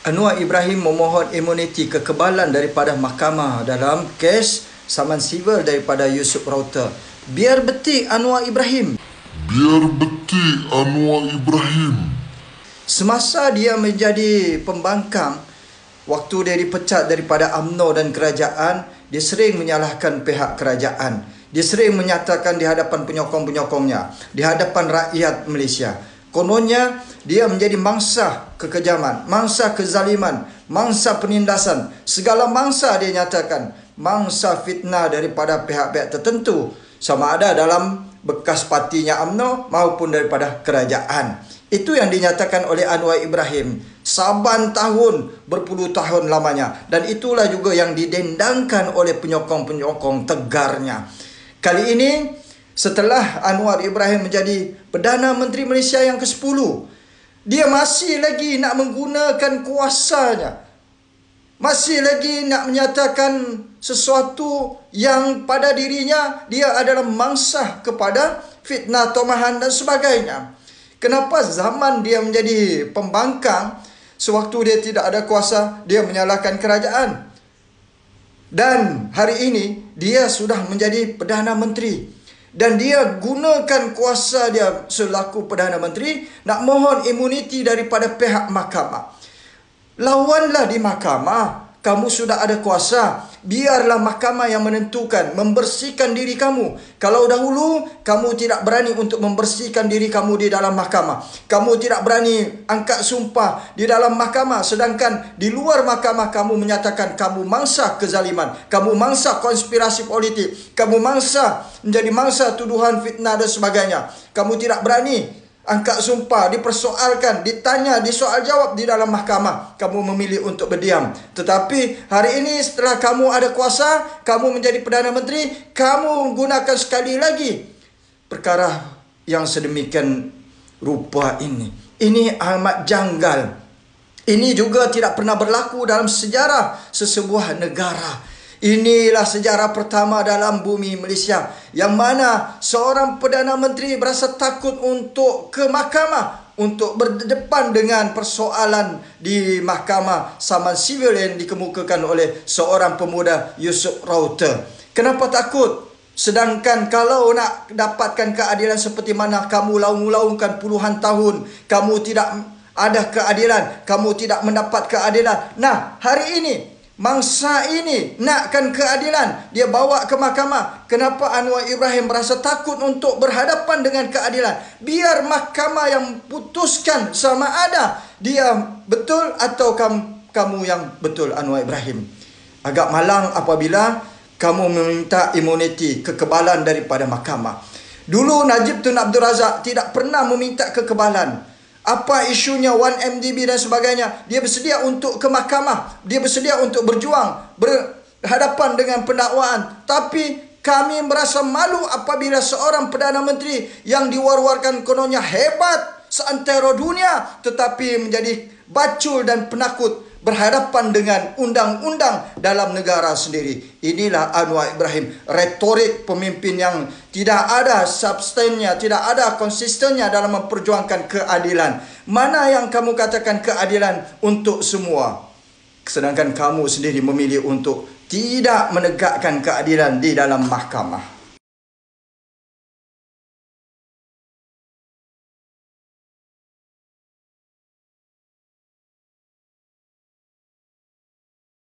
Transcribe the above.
Anwar Ibrahim memohon imuniti kekebalan daripada mahkamah dalam kes saman sivil daripada Yusuf Rauter. Biar betik Anwar Ibrahim. Biar betik Anwar Ibrahim. Semasa dia menjadi pembangkang, waktu dia dipecat daripada UMNO dan kerajaan, dia sering menyalahkan pihak kerajaan. Dia sering menyatakan di hadapan penyokong-penyokongnya, di hadapan rakyat Malaysia, kononnya dia menjadi mangsa kekejaman, mangsa kezaliman, mangsa penindasan. Segala mangsa dia nyatakan, mangsa fitnah daripada pihak-pihak tertentu, sama ada dalam bekas partinya UMNO maupun daripada kerajaan. Itu yang dinyatakan oleh Anwar Ibrahim saban tahun, berpuluh tahun lamanya. Dan itulah juga yang didendangkan oleh penyokong-penyokong tegarnya. Kali ini, setelah Anwar Ibrahim menjadi Perdana Menteri Malaysia yang ke-10, dia masih lagi nak menggunakan kuasanya. Masih lagi nak menyatakan sesuatu yang pada dirinya dia adalah mangsa kepada fitnah, tomahan dan sebagainya. Kenapa zaman dia menjadi pembangkang, sewaktu dia tidak ada kuasa, dia menyalahkan kerajaan. Dan hari ini dia sudah menjadi Perdana Menteri. Dan dia gunakan kuasa dia selaku Perdana Menteri nak mohon imuniti daripada pihak mahkamah. Lawanlah di mahkamah. Kamu sudah ada kuasa. Biarlah mahkamah yang menentukan, membersihkan diri kamu. Kalau dahulu kamu tidak berani untuk membersihkan diri kamu di dalam mahkamah, kamu tidak berani angkat sumpah di dalam mahkamah, sedangkan di luar mahkamah kamu menyatakan kamu mangsa kezaliman, kamu mangsa konspirasi politik, kamu mangsa menjadi mangsa tuduhan fitnah dan sebagainya. Kamu tidak berani angkat sumpah, dipersoalkan, ditanya, disoal jawab di dalam mahkamah. Kamu memilih untuk berdiam. Tetapi hari ini setelah kamu ada kuasa, kamu menjadi Perdana Menteri, kamu gunakan sekali lagi perkara yang sedemikian rupa ini. Ini amat janggal. Ini juga tidak pernah berlaku dalam sejarah sesebuah negara. Inilah sejarah pertama dalam bumi Malaysia yang mana seorang Perdana Menteri berasa takut untuk ke mahkamah, untuk berdepan dengan persoalan di mahkamah saman sivil yang dikemukakan oleh seorang pemuda Yusuf Rauter. Kenapa takut? Sedangkan kalau nak dapatkan keadilan seperti mana kamu laung-laungkan puluhan tahun, kamu tidak ada keadilan, kamu tidak mendapat keadilan. Nah, hari ini mangsa ini nakkan keadilan, dia bawa ke mahkamah. Kenapa Anwar Ibrahim berasa takut untuk berhadapan dengan keadilan? Biar mahkamah yang putuskan sama ada dia betul atau kamu yang betul, Anwar Ibrahim. Agak malang apabila kamu meminta imuniti, kekebalan daripada mahkamah. Dulu Najib Tun Abdul Razak tidak pernah meminta kekebalan. Apa isunya 1MDB dan sebagainya, dia bersedia untuk ke mahkamah, dia bersedia untuk berjuang, berhadapan dengan pendakwaan. Tapi kami merasa malu apabila seorang Perdana Menteri yang diwar-warkan kononnya hebat seantero dunia, tetapi menjadi bacul dan penakut berhadapan dengan undang-undang dalam negara sendiri. Inilah Anwar Ibrahim, retorik pemimpin yang tidak ada substannya, tidak ada konsistennya dalam memperjuangkan keadilan. Mana yang kamu katakan keadilan untuk semua, sedangkan kamu sendiri memilih untuk tidak menegakkan keadilan di dalam mahkamah.